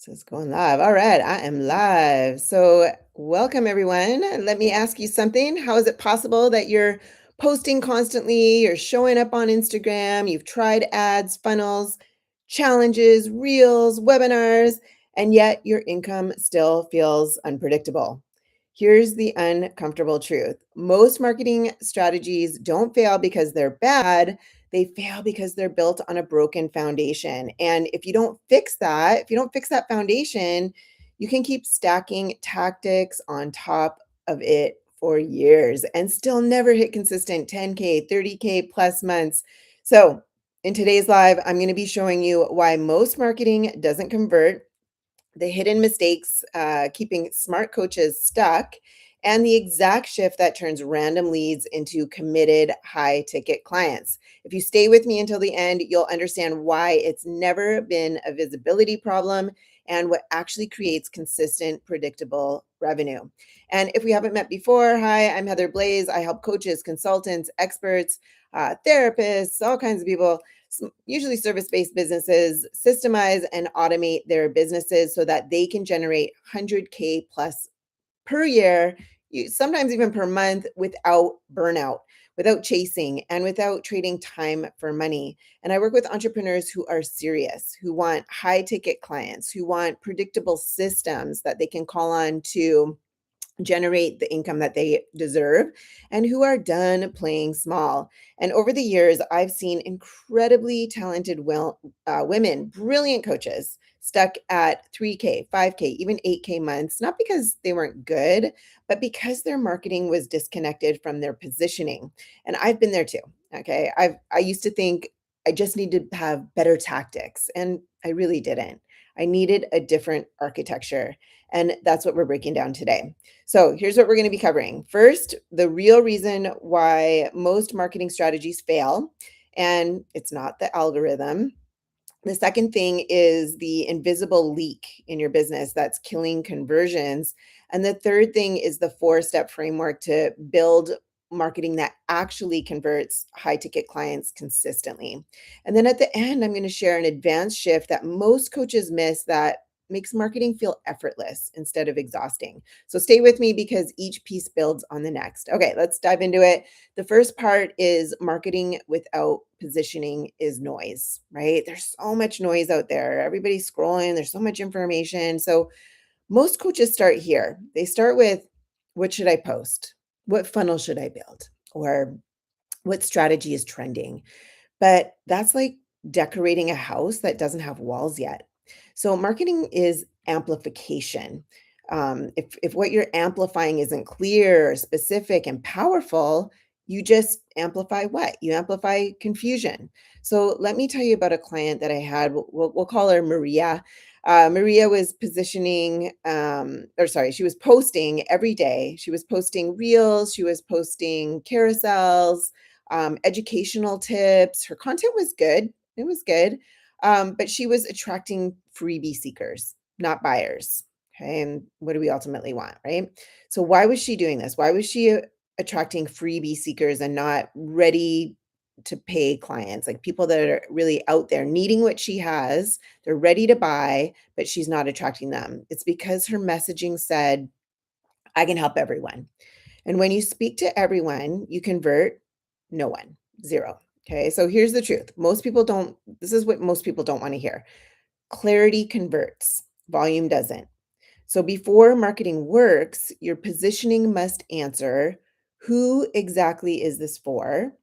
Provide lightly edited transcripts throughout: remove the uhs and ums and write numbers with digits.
So it's going live. All right, I am live. So, welcome everyone. Let me ask you something. How is it possible that you're posting constantly, you're showing up on Instagram, you've tried ads, funnels, challenges, reels, webinars, and yet your income still feels unpredictable? Here's the uncomfortable truth. Most marketing strategies don't fail because they're bad. They fail because they're built on a broken foundation. And if you don't fix that, if you don't fix that foundation, you can keep stacking tactics on top of it for years and still never hit consistent 10K, 30K plus months. So, in today's live, I'm going to be showing you why most marketing doesn't convert, the hidden mistakes keeping smart coaches stuck, and the exact shift that turns random leads into committed high ticket clients. If you stay with me until the end, you'll understand why it's never been a visibility problem and what actually creates consistent, predictable revenue. And if we haven't met before, hi, I'm Heather Blaze. I help coaches, consultants, experts, therapists, all kinds of people, usually service-based businesses, systemize and automate their businesses so that they can generate 100K plus per year, sometimes even per month, without burnout, without chasing, and without trading time for money. And I work with entrepreneurs who are serious, who want high ticket clients, who want predictable systems that they can call on to generate the income that they deserve, and who are done playing small. And over the years, I've seen incredibly talented women, brilliant coaches, stuck at 3K, 5K, even 8K months, not because they weren't good, but because their marketing was disconnected from their positioning. And I've been there too. Okay. I used to think I just need to have better tactics, and I really didn't. I needed a different architecture. And that's what we're breaking down today. So here's what we're going to be covering. First, the real reason why most marketing strategies fail, and it's not the algorithm. The second thing is the invisible leak in your business that's killing conversions. And the third thing is the four-step framework to build marketing that actually converts high ticket clients consistently. And then at the end, I'm going to share an advanced shift that most coaches miss that makes marketing feel effortless instead of exhausting. So stay with me because each piece builds on the next. Okay, let's dive into it. The first part is marketing without positioning is noise, right? There's so much noise out there. Everybody's scrolling, there's so much information. So most coaches start here. They start with, what should I post? What funnel should I build? Or what strategy is trending? But that's like decorating a house that doesn't have walls yet. So marketing is amplification. If what you're amplifying isn't clear, specific, and powerful, you just amplify what? You amplify confusion. So let me tell you about a client that I had. We'll call her Maria. Maria was positioning, or sorry, she was posting every day. She was posting reels, she was posting carousels, educational tips. Her content was good. It was good. But she was attracting freebie seekers, not buyers. Okay. And what do we ultimately want? Right. So, why was she doing this? Why was she attracting freebie seekers and not ready to pay clients, like people that are really out there needing what she has? They're ready to buy, but she's not attracting them. It's because her messaging said, I can help everyone. And when you speak to everyone, you convert no one, zero. Okay. So here's the truth. This is what most people don't want to hear. Clarity converts, volume doesn't. So before marketing works, your positioning must answer, who exactly is this for?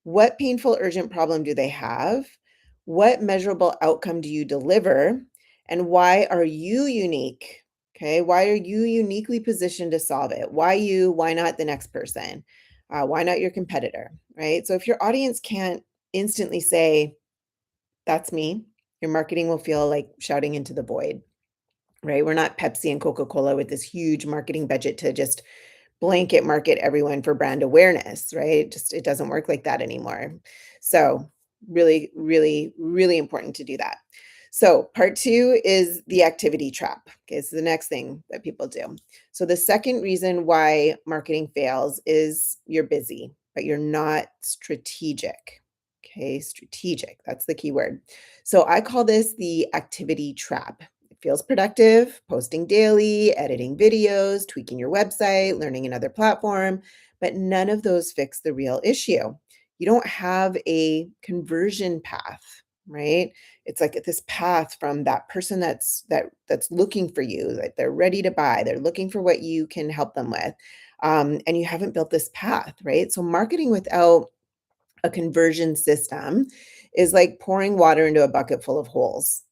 What painful, urgent problem do they have? What measurable outcome do you deliver? And why are you unique? Okay. Why are you uniquely positioned to solve it? Why you? Why not the next person? Why not your competitor? Right. So if your audience can't instantly say, that's me, your marketing will feel like shouting into the void. Right. We're not Pepsi and Coca Cola with this huge marketing budget to just blanket market everyone for brand awareness, right? It doesn't work like that anymore. So, really, really, really important to do that. So, part two is the activity trap. Okay, so the next thing that people do. So, the second reason why marketing fails is you're busy, but you're not strategic. Okay, strategic. That's the key word. So, I call this the activity trap. feels productive, posting daily, editing videos, tweaking your website, learning another platform, but none of those fix the real issue. You don't have a conversion path, right? It's like this path from that person that's looking for you, that they're ready to buy, they're looking for what you can help them with. And you haven't built this path, right? So marketing without a conversion system is like pouring water into a bucket full of holes,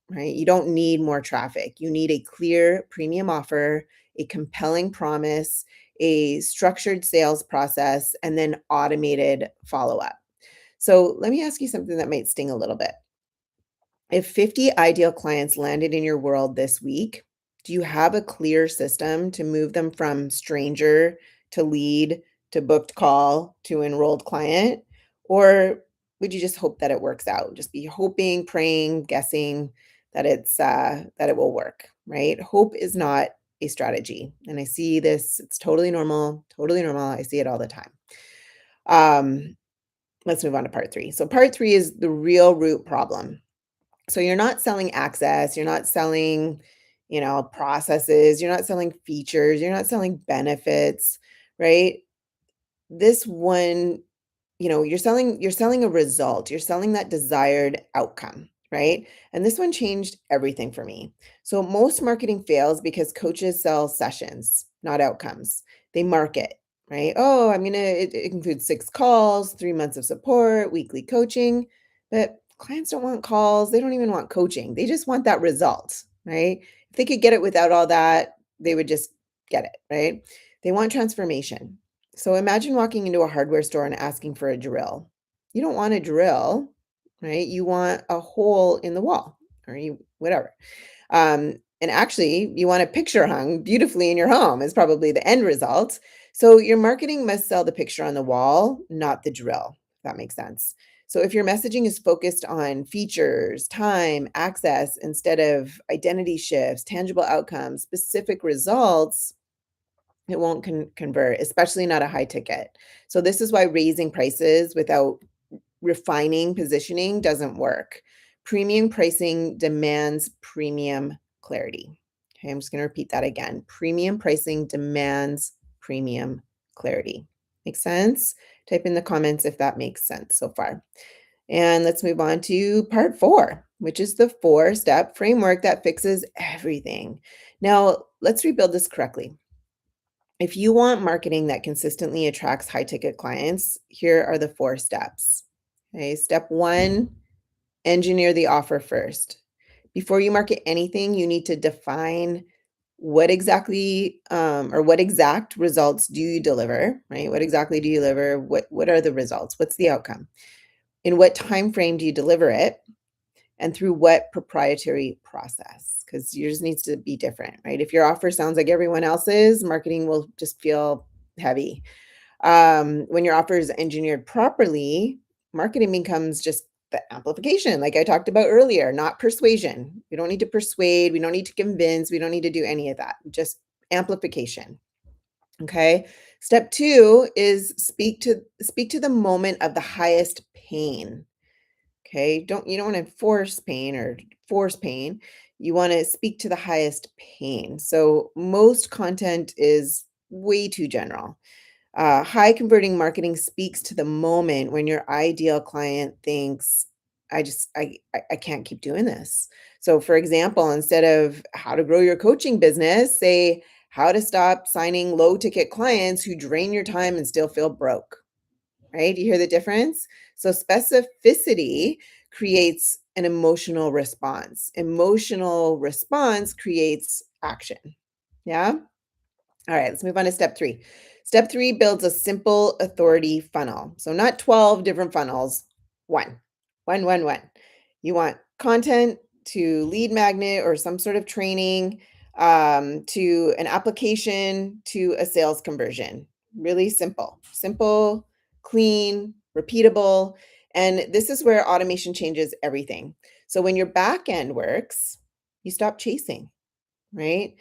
right? You don't need more traffic. You need a clear premium offer, a compelling promise, a structured sales process, and then automated follow up. So let me ask you something that might sting a little bit. If 50 ideal clients landed in your world this week, do you have a clear system to move them from stranger to lead to booked call to enrolled client? Or would you just hope that it works out? Just be hoping, praying, guessing that that it will work, right? Hope is not a strategy. And I see this, it's totally normal, totally normal. I see it all the time. Um, let's move on to part three. So part three is the real root problem. So you're not selling access, you're not selling, processes, you're not selling features, you're not selling benefits, right? This one, you're selling a result, you're selling that desired outcome, right? And this one changed everything for me. So most marketing fails because coaches sell sessions, not outcomes. They market, right? Oh, it includes 6 calls, 3 months of support, weekly coaching, but clients don't want calls, they don't even want coaching, they just want that result, right? If they could get it without all that, they would just get it, right? They want transformation. So imagine walking into a hardware store and asking for a drill. You don't want a drill, right? You want a hole in the wall or whatever. And actually, you want a picture hung beautifully in your home is probably the end result. So your marketing must sell the picture on the wall, not the drill. If that makes sense. So if your messaging is focused on features, time, access instead of identity shifts, tangible outcomes, specific results, it won't convert, especially not a high ticket. So this is why raising prices without refining positioning doesn't work. Premium pricing demands premium clarity. Okay, I'm just going to repeat that again. Premium pricing demands premium clarity. Make sense? Type in the comments if that makes sense so far. And let's move on to part 4, which is the 4-step framework that fixes everything. Now, let's rebuild this correctly. If you want marketing that consistently attracts high ticket clients, here are the 4 steps. Okay, step 1, engineer the offer first. Before you market anything, you need to define what exactly or what exact results do you deliver, right? What exactly do you deliver? What are the results? What's the outcome? In what time frame do you deliver it? And through what proprietary process? Because yours needs to be different, right? If your offer sounds like everyone else's, marketing will just feel heavy. When your offer is engineered properly, marketing becomes just the amplification, like I talked about earlier, not persuasion. We don't need to persuade, we don't need to convince, we don't need to do any of that. Just amplification. Okay. Step 2 is speak to the moment of the highest pain. Okay. You don't want to force pain or force pain. You want to speak to the highest pain. So most content is way too general. High converting marketing speaks to the moment when your ideal client thinks, I can't keep doing this. So for example, instead of how to grow your coaching business, say how to stop signing low ticket clients who drain your time and still feel broke, right? You hear the difference? So specificity creates an emotional response. Emotional response creates action. Yeah. All right, let's move on to step 3. Step 3 builds a simple authority funnel. So not 12 different funnels, one. One, one, one. You want content to lead magnet or some sort of training, to an application to a sales conversion. Really simple. Simple, clean, repeatable. And this is where automation changes everything. So when your back end works, you stop chasing, right?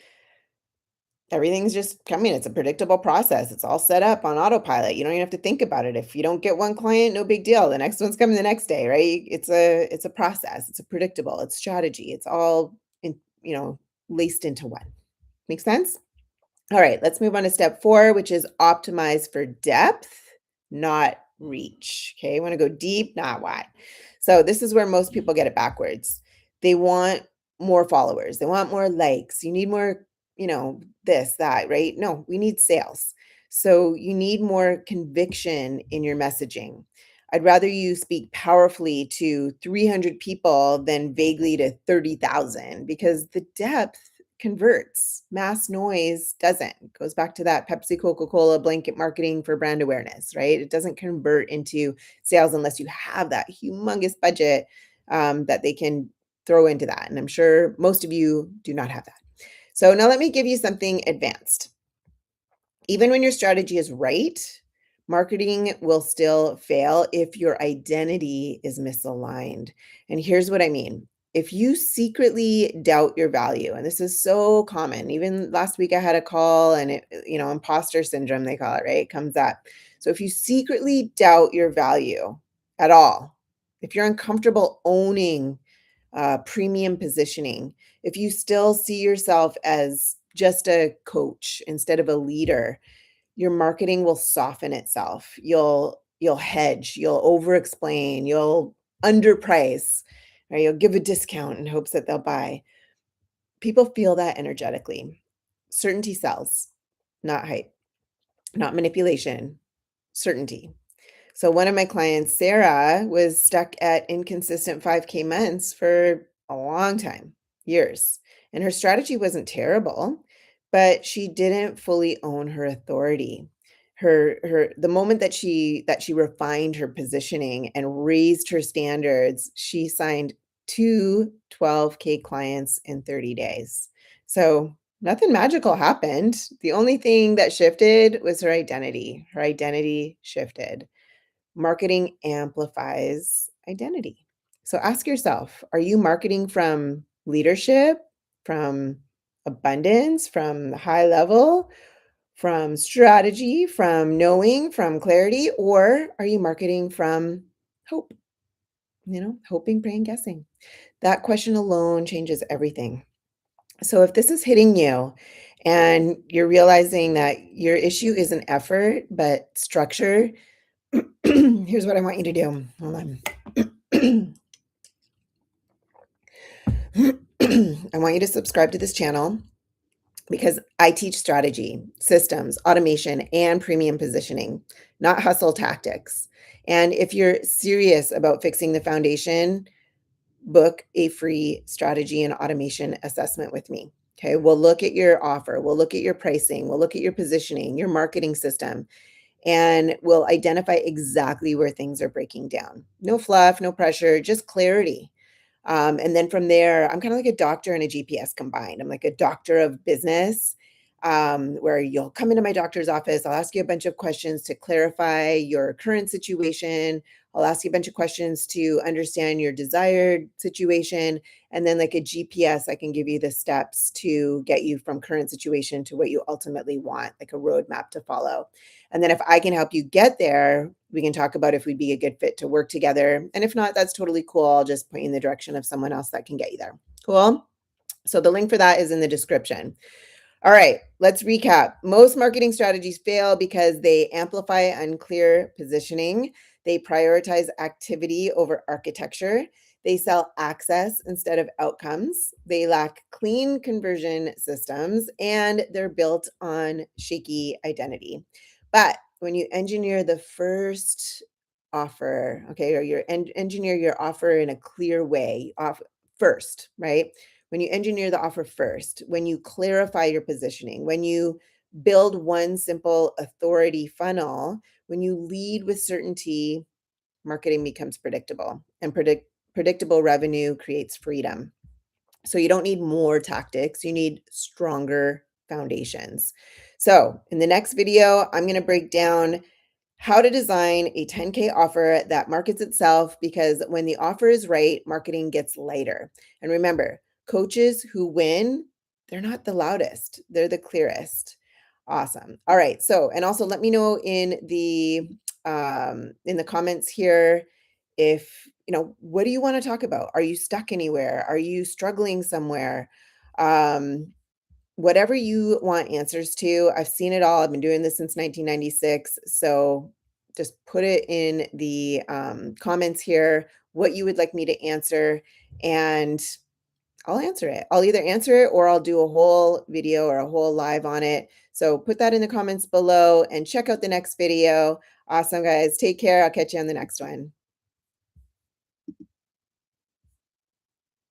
Everything's just coming. It's a predictable process. It's all set up on autopilot. You don't even have to think about it. If you don't get one client, no big deal. The next one's coming the next day, right? It's a process. It's a predictable. It's strategy. It's all you know, laced into one. Make sense? All right, let's move on to step 4, which is optimize for depth, not reach. Okay, you want to go deep, not wide. So this is where most people get it backwards. They want more followers. They want more likes. You need more, this, that, right? No, we need sales. So you need more conviction in your messaging. I'd rather you speak powerfully to 300 people than vaguely to 30,000 because the depth converts. Mass noise doesn't. It goes back to that Pepsi, Coca-Cola blanket marketing for brand awareness, right? It doesn't convert into sales unless you have that humongous budget that they can throw into that. And I'm sure most of you do not have that. So now let me give you something advanced. Even when your strategy is right, marketing will still fail if your identity is misaligned. And here's what I mean. If you secretly doubt your value, and this is so common, even last week I had a call and imposter syndrome, they call it, right? It comes up. So if you secretly doubt your value at all, if you're uncomfortable owning premium positioning, if you still see yourself as just a coach instead of a leader, your marketing will soften itself. You'll hedge, you'll over explain, you'll underprice, right? You'll give a discount in hopes that they'll buy. People feel that energetically. Certainty sells, not hype, not manipulation, certainty. So one of my clients, Sarah, was stuck at inconsistent 5K months for a long time, years. And her strategy wasn't terrible, but she didn't fully own her authority. Her the moment that she refined her positioning and raised her standards, she signed two 12K clients in 30 days. So nothing magical happened. The only thing that shifted was her identity. Her identity shifted. Marketing amplifies identity. So ask yourself, are you marketing from leadership, from abundance, from high level, from strategy, from knowing, from clarity, or are you marketing from hope? Hoping, praying, guessing. That question alone changes everything. So if this is hitting you and you're realizing that your issue isn't effort, but structure, here's what I want you to do. Hold on. I want you to subscribe to this channel because I teach strategy, systems, automation, and premium positioning, not hustle tactics. And if you're serious about fixing the foundation, book a free strategy and automation assessment with me. Okay, we'll look at your offer, we'll look at your pricing, we'll look at your positioning, your marketing system, and we'll identify exactly where things are breaking down. No fluff, no pressure, just clarity. And then from there, I'm kind of like a doctor and a GPS combined. I'm like a doctor of business, where you'll come into my doctor's office. I'll ask you a bunch of questions to clarify your current situation. I'll ask you a bunch of questions to understand your desired situation. And then, like a GPS, I can give you the steps to get you from current situation to what you ultimately want, like a roadmap to follow. And then if I can help you get there, we can talk about if we'd be a good fit to work together. And if not, that's totally cool. I'll just point you in the direction of someone else that can get you there. Cool. So the link for that is in the description. All right, let's recap. Most marketing strategies fail because they amplify unclear positioning. They prioritize activity over architecture. They sell access instead of outcomes. They lack clean conversion systems and they're built on shaky identity. But when you engineer the first offer, okay, or engineer your offer in a clear way off first, right? When you engineer the offer first, when you clarify your positioning, when you build one simple authority funnel, when you lead with certainty, marketing becomes predictable, and predictable revenue creates freedom. So you don't need more tactics, you need stronger foundations. So in the next video, I'm going to break down how to design a 10K offer that markets itself, because when the offer is right, marketing gets lighter. And remember, coaches who win, they're not the loudest, they're the clearest. Awesome. All right. So, and also let me know in the comments here, if, what do you want to talk about? Are you stuck anywhere? Are you struggling somewhere? Um, whatever you want answers to. I've seen it all. I've been doing this since 1996. So just put it in the comments here what you would like me to answer, and I'll answer it. I'll either answer it or I'll do a whole video or a whole live on it. So put that in the comments below and check out the next video. Awesome, guys. Take care. I'll catch you on the next one.